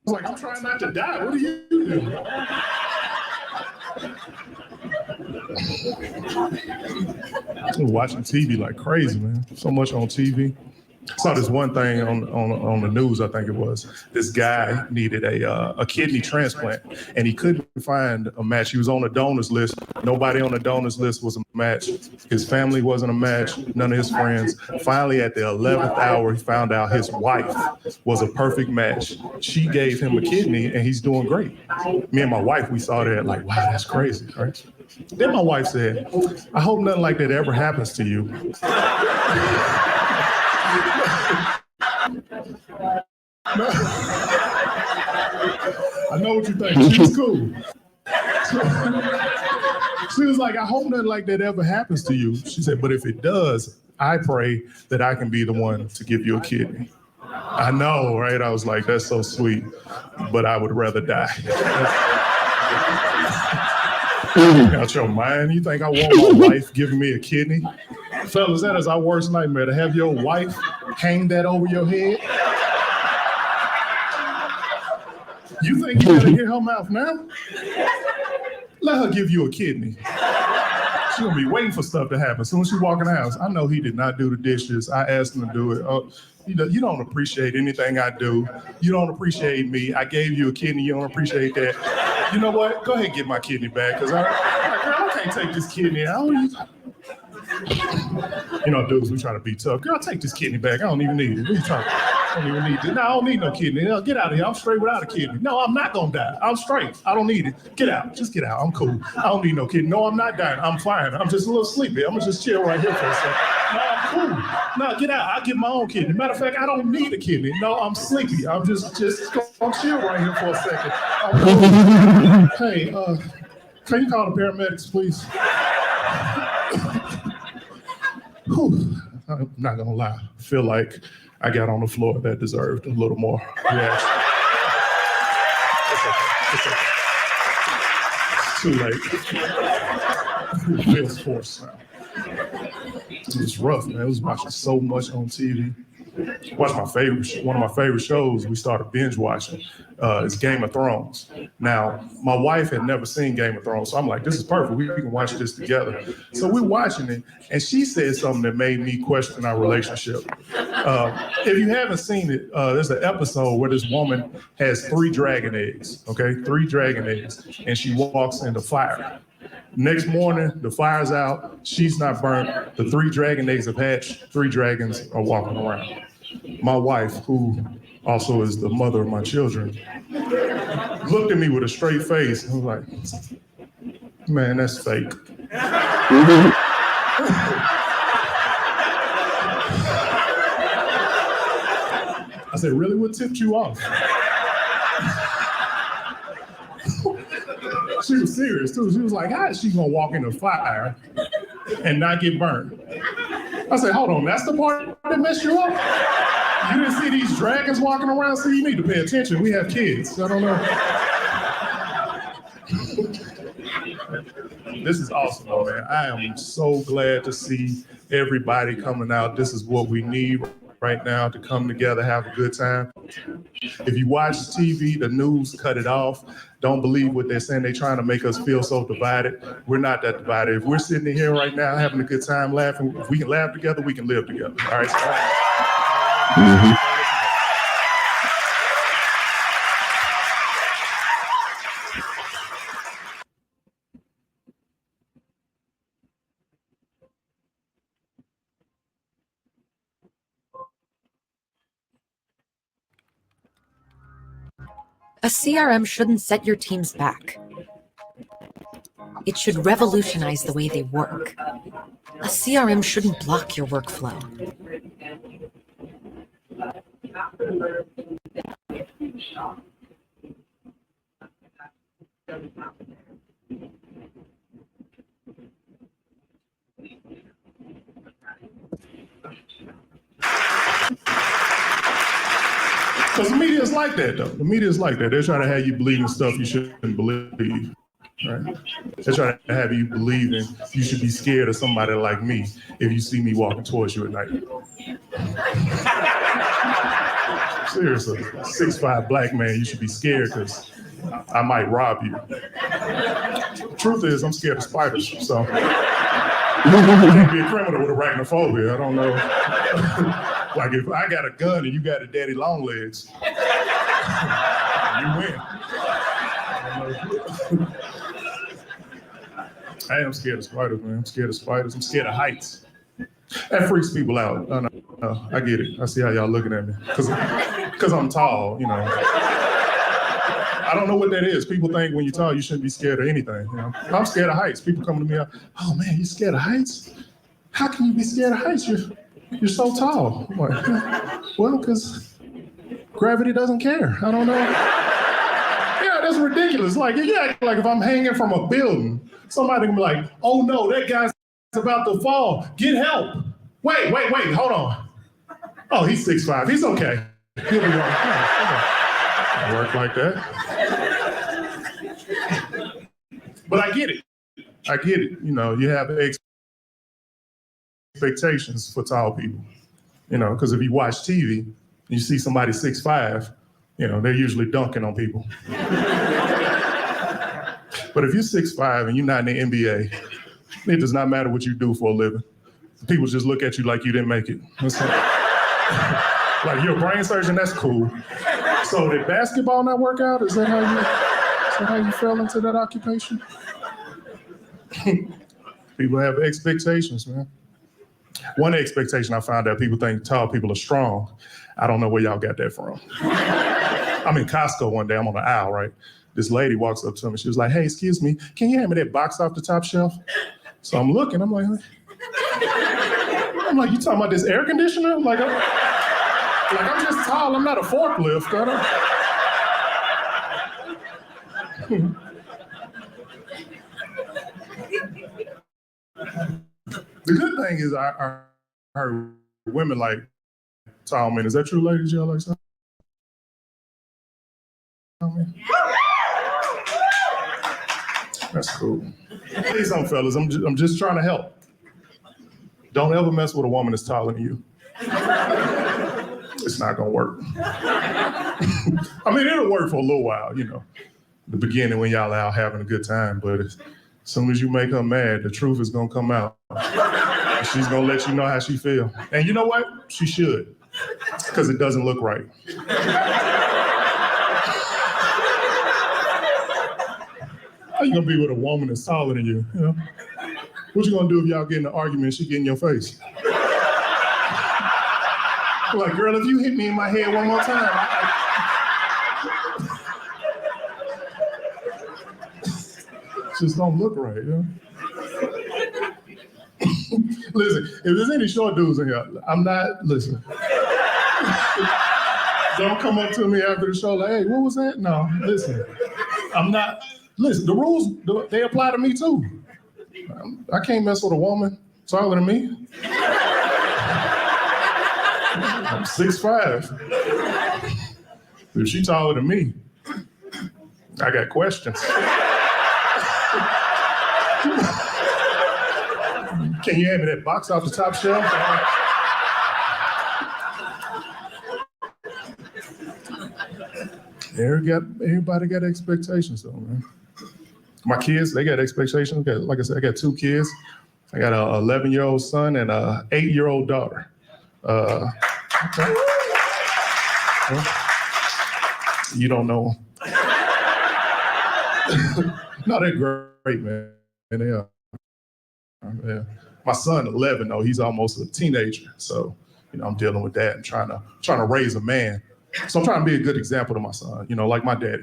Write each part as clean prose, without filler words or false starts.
was like, I'm trying not to die. What are you doing? I'm watching TV like crazy, man. So much on TV. I saw this one thing on the news, I think it was. This guy needed a kidney transplant, and he couldn't find a match. He was on the donors list. Nobody on the donors list was a match. His family wasn't a match, none of his friends. Finally, at the 11th hour, he found out his wife was a perfect match. She gave him a kidney, and he's doing great. Me and my wife, we saw that like, wow, that's crazy, right? Then my wife said, I hope nothing like that ever happens to you. No. I know what you think. She was cool. She was like, I hope nothing like that ever happens to you. She said, but if it does, I pray that I can be the one to give you a kidney. I know, right? I was like, that's so sweet, but I would rather die. Out your mind? You think I want my wife giving me a kidney? Fellas, that is our worst nightmare, to have your wife hang that over your head. You think you gotta hear her mouth now? Let her give you a kidney. She's gonna be waiting for stuff to happen. As soon as she walk in the house, I know he did not do the dishes. I asked him to do it. You don't appreciate anything I do. You don't appreciate me. I gave you a kidney. You don't appreciate that. You know what? Go ahead and get my kidney back, because I can't take this kidney out. You know, dudes, we try to be tough. Girl, take this kidney back. I don't even need it. What are you trying to? I don't even need it. No, I don't need no kidney. No, get out of here. I'm straight without a kidney. No, I'm not gonna die. I'm straight. I don't need it. Get out. Just get out. I'm cool. I don't need no kidney. No, I'm not dying. I'm fine. I'm just a little sleepy. I'm gonna just chill right here for a second. No, I'm cool. No, get out. I'll get my own kidney. Matter of fact, I don't need a kidney. No, I'm sleepy. I'm just gonna chill right here for a second. Cool. Hey, can you call the paramedics, please? Whew. I'm not gonna lie. I feel like I got on the floor that deserved a little more reaction. It's okay. It's too late. It feels forced now. It was rough, man. I was watching so much on TV. One of my favorite shows we started binge watching is Game of Thrones. Now, my wife had never seen Game of Thrones, so I'm like, this is perfect. We can watch this together. So we're watching it, and she said something that made me question our relationship. If you haven't seen it, there's an episode where this woman has 3 dragon eggs, okay? 3 dragon eggs, and she walks in the fire. Next morning, the fire's out, she's not burnt, the 3 dragon eggs have hatched, 3 dragons are walking around. My wife, who also is the mother of my children, looked at me with a straight face and was like, man, that's fake. I said, really, what tipped you off? She was serious too. She was like, how is she gonna walk in the fire and not get burned? I said, hold on, that's the part that messed you up? You didn't see these dragons walking around? See, you need to pay attention. We have kids. I don't know. This is awesome, though, man. I am so glad to see everybody coming out. This is what we need right now, to come together, have a good time. If you watch TV, the news, cut it off. Don't believe what they're saying. They're trying to make us feel so divided. We're not that divided. If we're sitting in here right now having a good time, laughing, if we can laugh together, we can live together. All right? Mm-hmm. A CRM shouldn't set your teams back. It should revolutionize the way they work. A CRM shouldn't block your workflow. Because the media is like that, though. The media is like that. They're trying to have you believe in stuff you shouldn't believe. right? They're trying to have you believing you should be scared of somebody like me if you see me walking towards you at night. Seriously, 6'5" black man, you should be scared because I might rob you. Truth is, I'm scared of spiders, so you can't be a criminal with arachnophobia. I don't know. Like if I got a gun and you got a daddy long legs, you win. I am scared of spiders, man. I'm scared of spiders. I'm scared of heights. That freaks people out. No, I get it. I see how y'all looking at me. Because I'm tall, you know. I don't know what that is. People think when you're tall, you shouldn't be scared of anything. You know? I'm scared of heights. People come to me, oh man, you scared of heights? How can you be scared of heights? You're so tall. I'm like, well, because gravity doesn't care. I don't know. Yeah, that's ridiculous. Like, yeah, like if I'm hanging from a building, somebody can be like, oh no, that guy's about to fall. Get help. Wait, hold on. Oh, he's 6'5". He's okay. He'll be all right. Don't work like that. But I get it. You know, you have expectations for tall people. You know, because if you watch TV and you see somebody 6'5", you know, they're usually dunking on people. But if you're 6'5" and you're not in the NBA, it does not matter what you do for a living. People just look at you like you didn't make it. Like you're a brain surgeon, that's cool. So did basketball not work out? Is that how you fell into that occupation? People have expectations, man. One expectation I found out, people think tall people are strong. I don't know where y'all got that from. I'm in Costco one day, I'm on the aisle, right? This lady walks up to me, she was like, hey, excuse me, can you hand me that box off the top shelf? So I'm looking, I'm like, you talking about this air conditioner? Like I'm just tall, I'm not a forklift. The good thing is I heard women like tall men. Is that true, ladies? Y'all like tall men? That's cool. Please don't, fellas. I'm just trying to help. Don't ever mess with a woman that's taller than you. It's not gonna work. I mean, it'll work for a little while, you know, the beginning when y'all out having a good time, but as soon as you make her mad, the truth is gonna come out. She's gonna let you know how she feel. And you know what? She should, because it doesn't look right. How you gonna be with a woman that's taller than you? You know? What you gonna do if y'all get in an argument and she get in your face? Like, girl, if you hit me in my head one more time, just don't look right, you know? Listen, if there's any short dudes in here, listen. Don't come up to me after the show like, hey, what was that? No, listen, listen, the rules, they apply to me too. I can't mess with a woman taller than me. I'm 6'5". If she taller than me, I got questions. Can you hand me that box off the top shelf? Everybody got expectations though, man. My kids, they got expectations. Like I said, I got 2 kids. I got an 11-year-old son and an 8-year-old daughter. Okay. Well, you don't know them. No, they're great, man. And they are. Yeah. My son, 11, though, he's almost a teenager. So, you know, I'm dealing with that and trying to raise a man. So I'm trying to be a good example to my son, you know, like my daddy.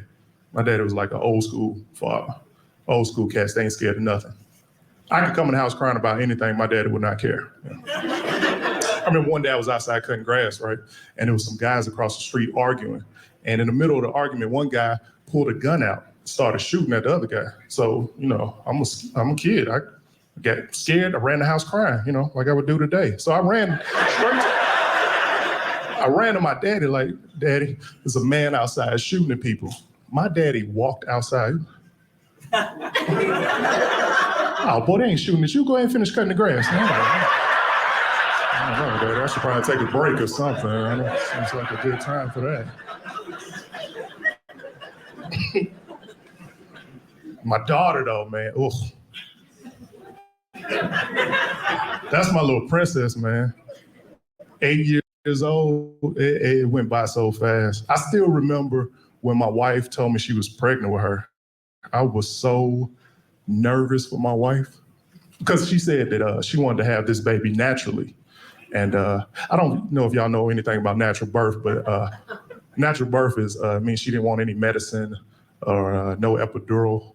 My daddy was like an old school father. Old school cats, they ain't scared of nothing. I could come in the house crying about anything, my daddy would not care. You know? I remember one day I was outside cutting grass, right? And there was some guys across the street arguing. And in the middle of the argument, one guy pulled a gun out, started shooting at the other guy. So, you know, I'm a kid. I got scared. I ran the house crying, you know, like I would do today. So I ran to my daddy like, Daddy, there's a man outside shooting at people. My daddy walked outside. Oh, boy, they ain't shooting at you. Go ahead and finish cutting the grass. I don't know, Dad. I should probably take a break or something. Seems like a good time for that. My daughter, though, man. Ugh. That's my little princess, man. 8 years old, it went by so fast. I still remember when my wife told me she was pregnant with her. I was so nervous for my wife because she said that she wanted to have this baby naturally. And I don't know if y'all know anything about natural birth, but natural birth means she didn't want any medicine or no epidural.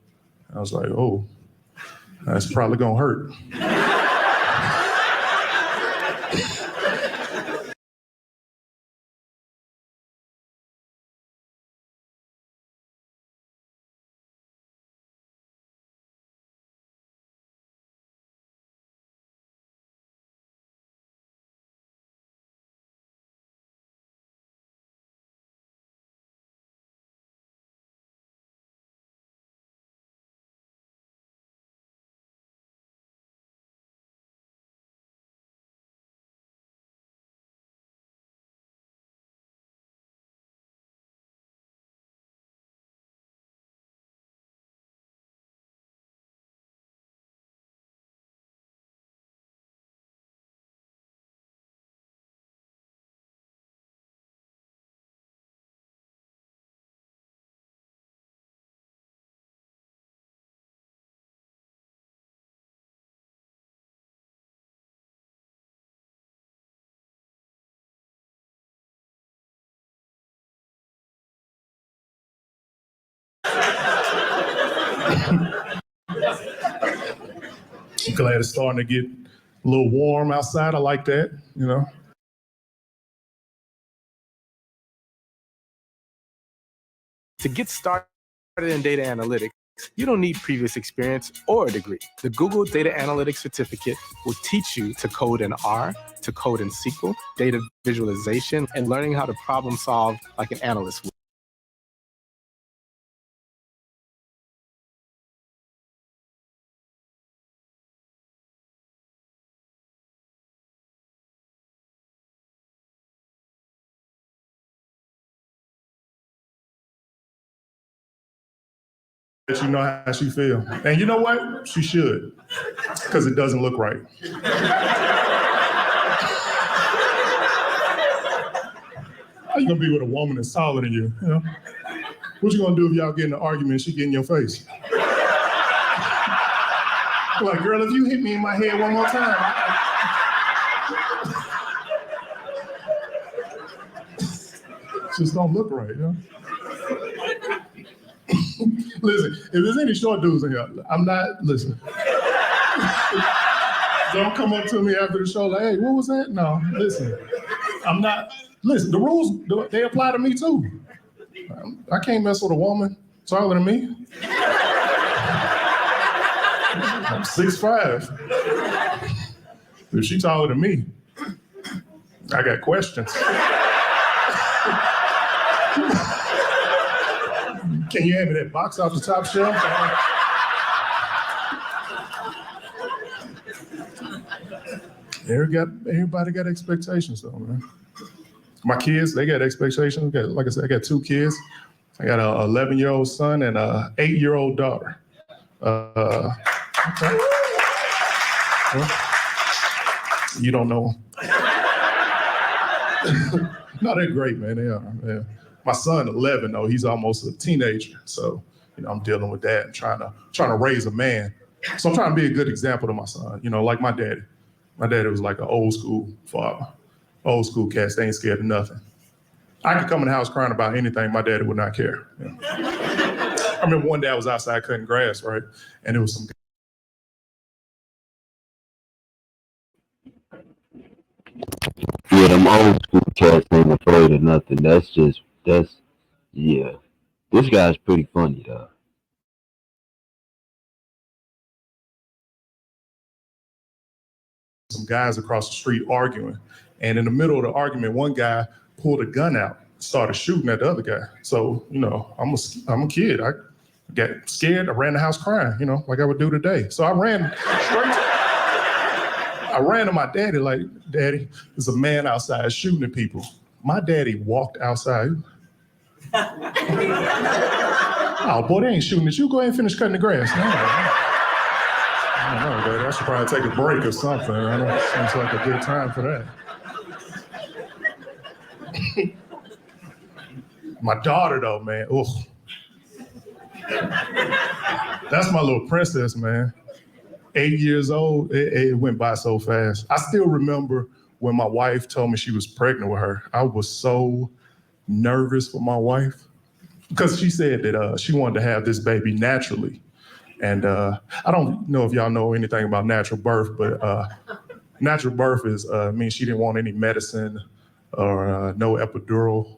I was like, oh, that's probably gonna hurt. I'm glad it's starting to get a little warm outside. I like that, you know. To get started in data analytics, you don't need previous experience or a degree. The Google Data Analytics Certificate will teach you to code in R, to code in SQL, data visualization, and learning how to problem solve like an analyst would. That you know how she feel. And you know what? She should, because it doesn't look right. How you gonna be with a woman that's taller than you? You know? What you gonna do if y'all get in an argument and she get in your face? Like, girl, if you hit me in my head one more time. Just don't look right, you know? Listen, if there's any short dudes in here, I'm not, listen. Don't come up to me after the show like, hey, what was that? No, listen, I'm not, listen, the rules, they apply to me too. I can't mess with a woman taller than me. I'm 6'5". If she taller than me, I got questions. Can you hand me that box off the top shelf? Everybody got expectations though, man. My kids, they got expectations. Like I said, I got 2 kids. I got an 11-year-old son and an 8-year-old daughter. Okay. Well, you don't know them. No, they're great, man. They are. Yeah. My son, 11, though, he's almost a teenager. So, I'm dealing with that and trying to raise a man. So I'm trying to be a good example to my son, like my daddy. My daddy was like an old school father. Old school cats, they ain't scared of nothing. I could come in the house crying about anything, my daddy would not care. I remember one day I was outside cutting grass, right? And there was some Yeah, them old school cats ain't afraid of nothing. Yeah. This guy's pretty funny though. some guys across the street arguing. And in the middle of the argument, one guy pulled a gun out, started shooting at the other guy. So, I'm a kid. Got scared. I ran the house crying, like I would do today. So I ran to my daddy like, Daddy, there's a man outside shooting at people. My daddy walked outside. Oh, boy, they ain't shooting at you. Go ahead and finish cutting the grass. I don't know, Daddy. I should probably take a break or something. Seems like a good time for that. My daughter, though, man. Ugh. That's my little princess, man. 8 years old, it went by so fast. I still remember when my wife told me she was pregnant with her. I was so nervous for my wife because she said that she wanted to have this baby naturally. And I don't know if y'all know anything about natural birth, but natural birth means she didn't want any medicine or no epidural.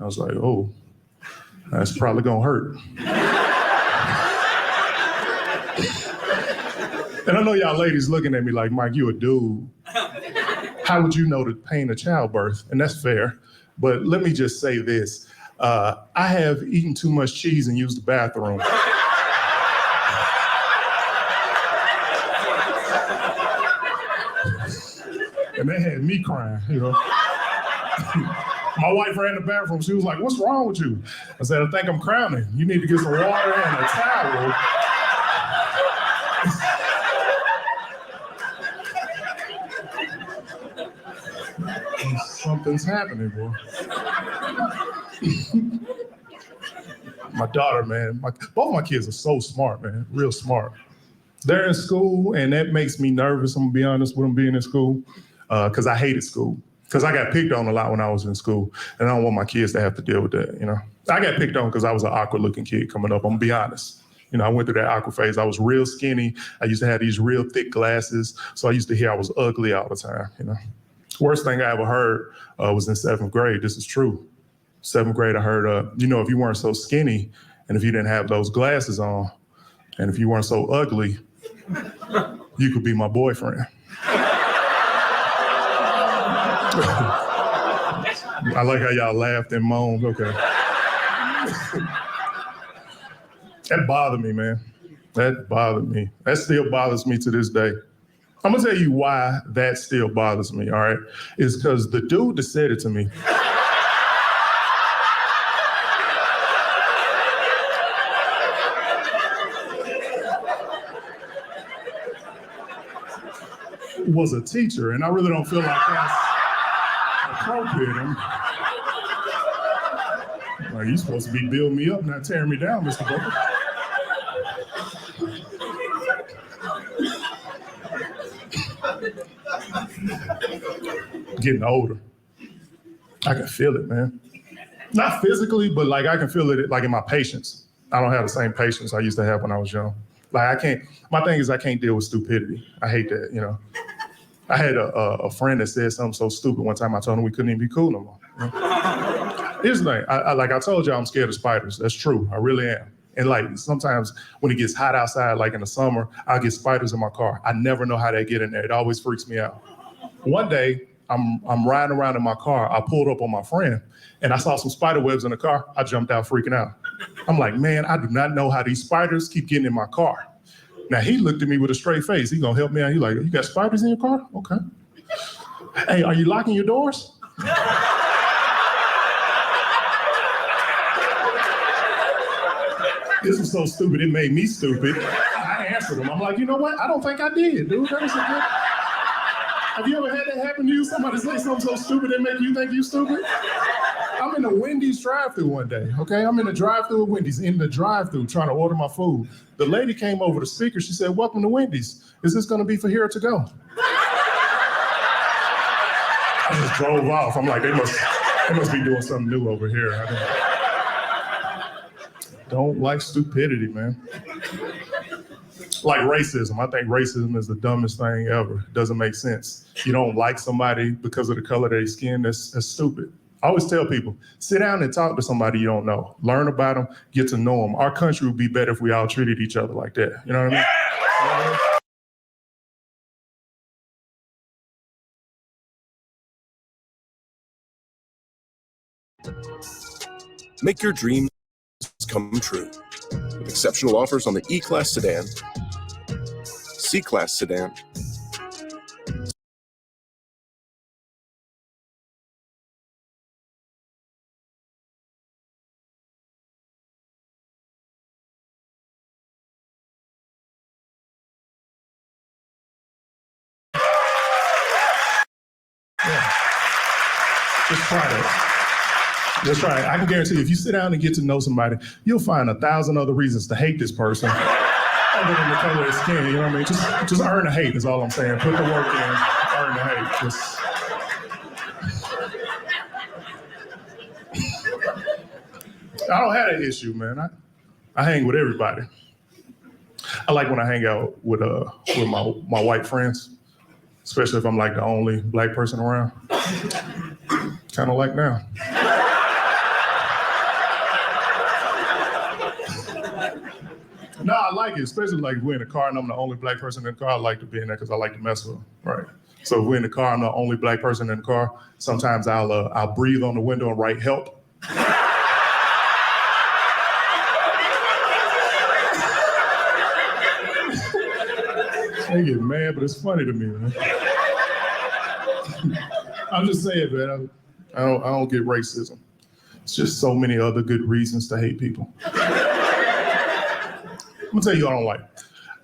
I was like, oh, that's probably gonna hurt. And I know y'all ladies looking at me like, Mike, you a dude. How would you know the pain of childbirth? And that's fair. But let me just say this. I have eaten too much cheese and used the bathroom. And that had me crying, My wife ran in the bathroom. She was like, what's wrong with you? I said, I think I'm crowning. You need to get some water and a towel. Something's happening, boy. My daughter, man, both my kids are so smart, man, real smart. They're in school, and that makes me nervous, I'm gonna be honest with them being in school, because I hated school. Because I got picked on a lot when I was in school, and I don't want my kids to have to deal with that, I got picked on because I was an awkward-looking kid coming up, I'm gonna be honest. I went through that awkward phase. I was real skinny. I used to have these real thick glasses, so I used to hear I was ugly all the time, Worst thing I ever heard was in 7th grade. This is true. 7th grade, I heard, if you weren't so skinny and if you didn't have those glasses on and if you weren't so ugly, you could be my boyfriend. I like how y'all laughed and moaned. Okay. That bothered me, man. That bothered me. That still bothers me to this day. I'm gonna tell you why that still bothers me, all right? It's because the dude that said it to me was a teacher, and I really don't feel like that's appropriate. Like, you're supposed to be building me up, not tearing me down, Mr. Booker. Getting older. I can feel it, man. Not physically, but like I can feel it like in my patience. I don't have the same patience I used to have when I was young. Like my thing is I can't deal with stupidity. I hate that, I had a friend that said something so stupid one time. I told him we couldn't even be cool no more. Here's the thing, I told you I'm scared of spiders. That's true, I really am. And like sometimes when it gets hot outside, like in the summer, I'll get spiders in my car. I never know how they get in there. It always freaks me out. One day, I'm riding around in my car. I pulled up on my friend and I saw some spider webs in the car. I jumped out freaking out. I'm like, man, I do not know how these spiders keep getting in my car. Now he looked at me with a straight face. He gonna help me out. He like, you got spiders in your car? Okay. Hey, are you locking your doors? This was so stupid, it made me stupid. I answered him. I'm like, you know what? I don't think I did, dude. That was a good... Have you ever had that happen to you? Somebody say something so stupid that make you think you stupid? I'm in a Wendy's drive-thru one day, okay? I'm in a drive-thru at Wendy's, in the drive-thru trying to order my food. The lady came over the speaker. She said, welcome to Wendy's. Is this gonna be for here to go? I just drove off. I'm like, they must be doing something new over here. I don't like stupidity, man. Like racism. I think racism is the dumbest thing ever. It doesn't make sense. You don't like somebody because of the color of their skin. That's stupid. I always tell people, sit down and talk to somebody you don't know. Learn about them, get to know them. Our country would be better if we all treated each other like that. You know what I mean? Make your dreams come true. with exceptional offers on the E-Class sedan, C-Class sedan, Just try it. Just try it. I can guarantee you, if you sit down and get to know somebody, you'll find 1,000 other reasons to hate this person other than the color of his skin. You know what I mean? Just earn the hate is all I'm saying. Put the work in, earn the hate. Just. I don't have that issue, man. I hang with everybody. I like when I hang out with my white friends, especially if I'm like the only black person around. Kind of like now. No, I like it, especially like if we're in the car and I'm the only black person in the car. I like to be in there because I like to mess with them, right? So if we're in the car, I'm the only black person in the car. Sometimes I'll breathe on the window and write help. They get mad, but it's funny to me, man. I'm just saying, man. I don't get racism. It's just so many other good reasons to hate people. I'm gonna tell you what I don't like.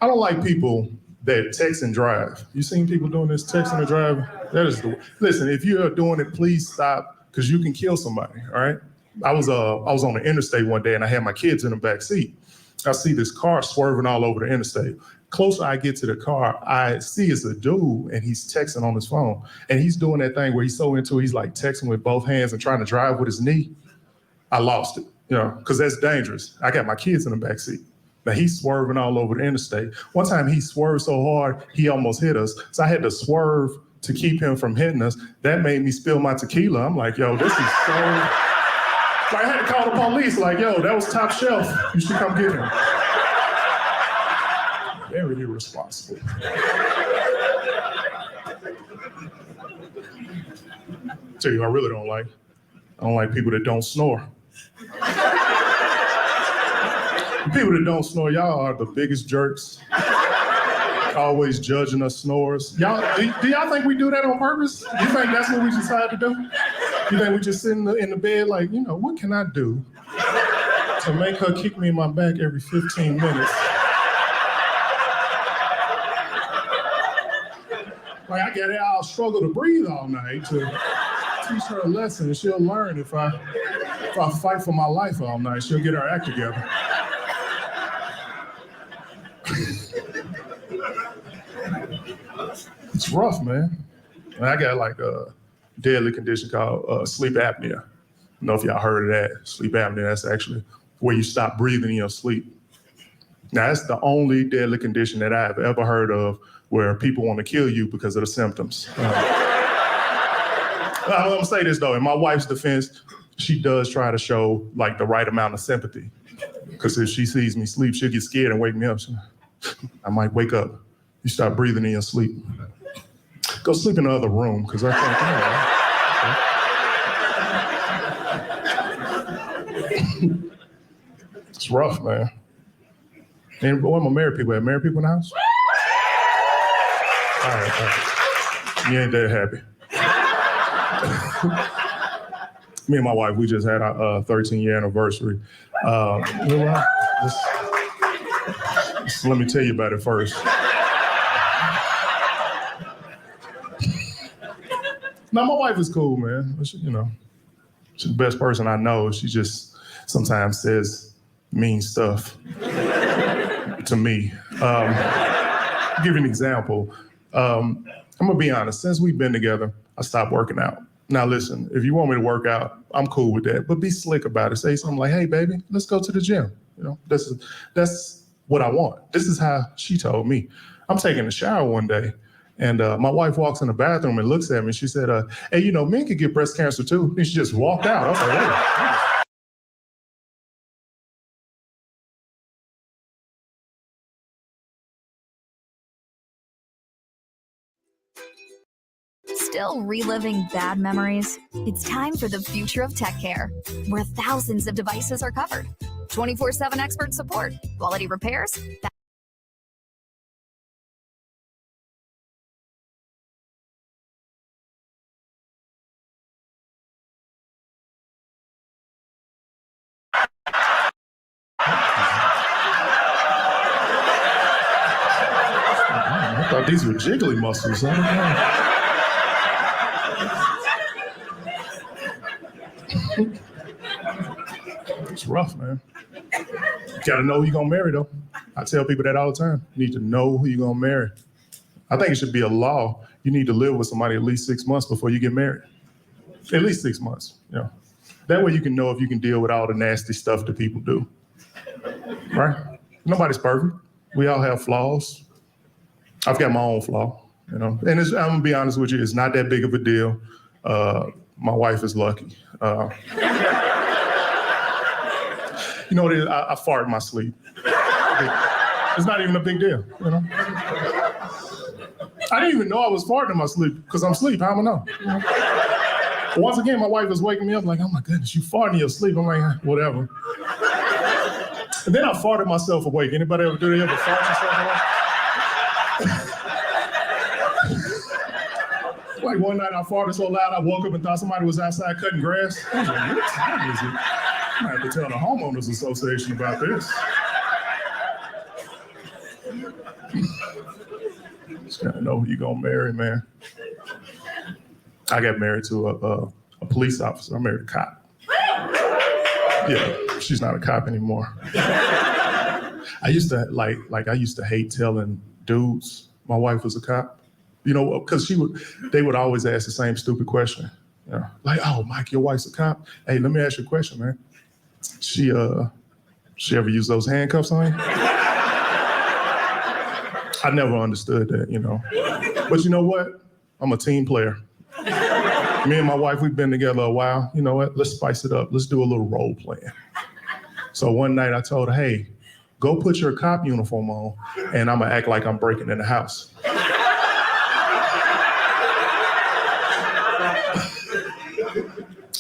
I don't like people that text and drive. You seen people doing this texting and driving? That is listen, if you're doing it, please stop, because you can kill somebody, all right? I was on the interstate one day and I had my kids in the back seat. I see this car swerving all over the interstate. Closer I get to the car, I see it's a dude and he's texting on his phone. And he's doing that thing where he's so into it, he's like texting with both hands and trying to drive with his knee. I lost it, because that's dangerous. I got my kids in the back seat. Now he's swerving all over the interstate. One time he swerved so hard, he almost hit us. So I had to swerve to keep him from hitting us. That made me spill my tequila. I'm like, yo, this is so... Like, I had to call the police, like, yo, that was top shelf. You should come get him. Very irresponsible. Tell you, I really don't like. I don't like people that don't snore. People that don't snore, y'all are the biggest jerks. Always judging us snores. Y'all, do y'all think we do that on purpose? You think that's what we decide to do? You think we just sit in the bed like, what can I do to make her kick me in my back every 15 minutes? Like I'll struggle to breathe all night to teach her a lesson, and she'll learn if I fight for my life all night. She'll get her act together. It's rough, man. And I got like a deadly condition called sleep apnea. I don't know if y'all heard of that. Sleep apnea, that's actually where you stop breathing in your sleep. Now, that's the only deadly condition that I've ever heard of where people want to kill you because of the symptoms. I'm gonna say this though, in my wife's defense, she does try to show like the right amount of sympathy. Because if she sees me sleep, she'll get scared and wake me up. I might wake up. You start breathing in your sleep. Go sleep in the other room, because I think, it's rough, man. And what my married people at? Married people in the house? All right. You ain't that happy. Me and my wife, we just had our 13-year anniversary. Let me tell you about it first. No, my wife is cool, man. She's the best person I know. She just sometimes says mean stuff to me. I'll give you an example. I'm gonna be honest. Since we've been together, I stopped working out. Now listen, if you want me to work out, I'm cool with that. But be slick about it. Say something like, "Hey, baby, let's go to the gym." That's what I want. This is how she told me. I'm taking a shower one day, and my wife walks in the bathroom and looks at me. She said, "Hey, men could get breast cancer too." And she just walked out. I was like, "Hey." Still Still reliving bad memories? It's time for the future of tech care, where thousands of devices are covered. 24/7 expert support, quality repairs. I thought these were jiggly muscles. I don't know. It's rough, man. You gotta know who you're gonna marry, though. I tell people that all the time. You need to know who you're gonna marry. I think it should be a law. You need to live with somebody at least 6 months before you get married. At least 6 months, you know. That way you can know if you can deal with all the nasty stuff that people do. Right? Nobody's perfect. We all have flaws. I've got my own flaw, you know. And I'm gonna be honest with you, it's not that big of a deal. My wife is lucky. You know what it is? I fart in my sleep. It's not even a big deal, you know. I didn't even know I was farting in my sleep because I'm asleep. How am I know? You know? Once again, my wife was waking me up like, oh my goodness, you farting in your sleep. I'm like, whatever. And then I farted myself awake. Anybody ever do that? Ever fart yourself awake? Like one night I farted so loud I woke up and thought somebody was outside cutting grass. I was like, what time is it? I have to tell the homeowners association about this. Just gotta know who you're gonna marry, man. I got married to a police officer. I married a cop. Yeah, she's not a cop anymore. I used to I used to hate telling dudes my wife was a cop. You know, because they would always ask the same stupid question. You know, like, oh, Mike, your wife's a cop? Hey, let me ask you a question, man. She ever use those handcuffs on you? I never understood that, you know. But you know what? I'm a team player. Me and my wife, we've been together a while. You know what? Let's spice it up. Let's do a little role playing. So one night I told her, hey, go put your cop uniform on and I'm gonna act like I'm breaking in the house.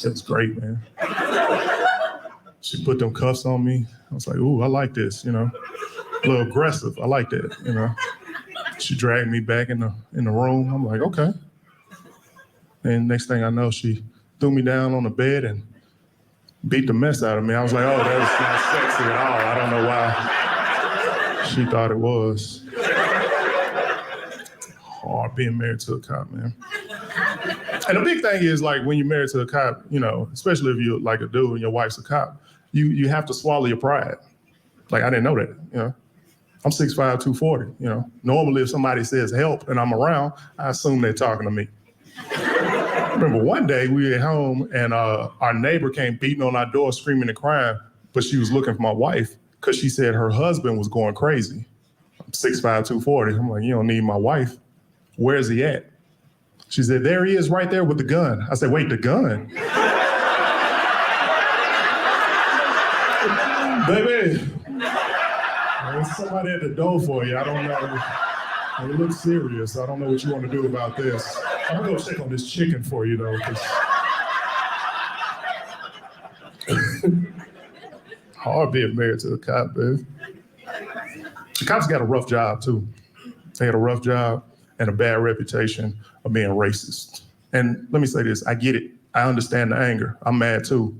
It was great, man. She put them cuffs on me. I was like, ooh, I like this, you know. A little aggressive. I like that, you know. She dragged me back in the room. I'm like, okay. And next thing I know, she threw me down on the bed and beat the mess out of me. I was like, oh, that was not sexy at all. I don't know why she thought it was. Hard being married to a cop, man. And the big thing is, like, when you're married to a cop, you know, especially if you're like a dude and your wife's a cop, you have to swallow your pride. Like, I didn't know that, you know. I'm 6'5", 240, you know. Normally, if somebody says help and I'm around, I assume they're talking to me. I remember one day we were at home and our neighbor came beating on our door, screaming and crying, but she was looking for my wife because she said her husband was going crazy. I'm 6'5", 240. I'm like, you don't need my wife. Where's he at? She said, there he is right there with the gun. I said, wait, the gun? Baby, there's somebody at the door for you. I don't know. It looks serious. I don't know what you want to do about this. I'm gonna go check on this chicken for you though, because hard being married to a cop, man. The cops got a rough job too. They had a rough job and a bad reputation of being racist. And let me say this, I get it. I understand the anger. I'm mad too.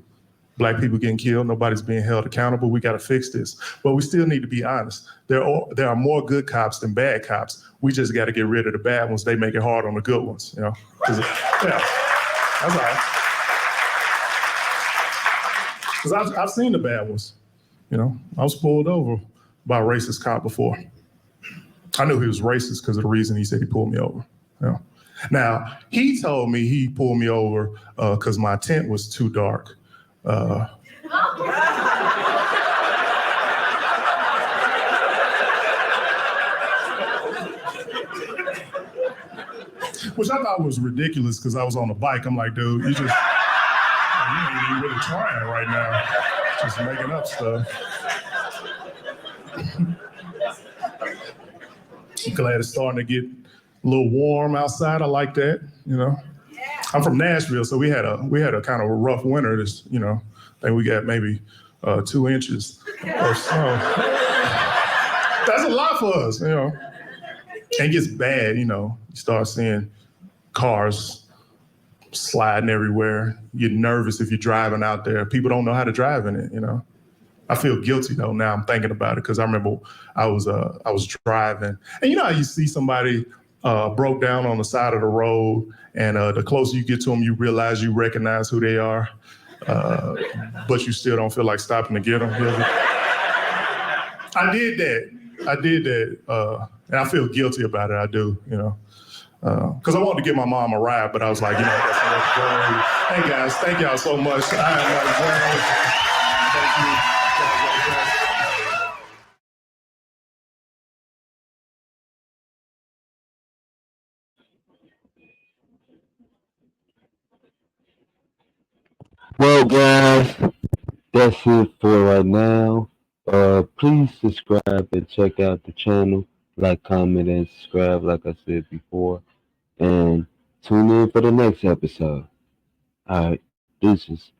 Black people getting killed, nobody's being held accountable. We gotta fix this. But we still need to be honest. There are more good cops than bad cops. We just gotta get rid of the bad ones. They make it hard on the good ones, you know? Yeah, that's all right. Because I've seen the bad ones, you know? I was pulled over by a racist cop before. I knew he was racist because of the reason he said he pulled me over, you know? Now, he told me he pulled me over because my tent was too dark. Which I thought was ridiculous because I was on a bike. I'm like, dude, you ain't even really trying right now. Just making up stuff. I'm glad it's starting to get a little warm outside. I like that, you know. I'm from Nashville, so we had a kind of a rough winter. This, you know, I think we got maybe 2 inches of snow. That's a lot for us, you know. And it gets bad, you know. You start seeing cars sliding everywhere. You get nervous if you're driving out there. People don't know how to drive in it, you know. I feel guilty though now I'm thinking about it because I remember I was driving, and you know how you see somebody broke down on the side of the road, and the closer you get to them, you realize you recognize who they are, but you still don't feel like stopping to get them. I did that, and I feel guilty about it. I do, you know, because I wanted to give my mom a ride, but I was like, you know, that's great. Hey guys, thank y'all so much. I am thank you. Well, guys, that's it for right now. Please subscribe and check out the channel. Like, comment, and subscribe, like I said before. And tune in for the next episode. All right, deuces.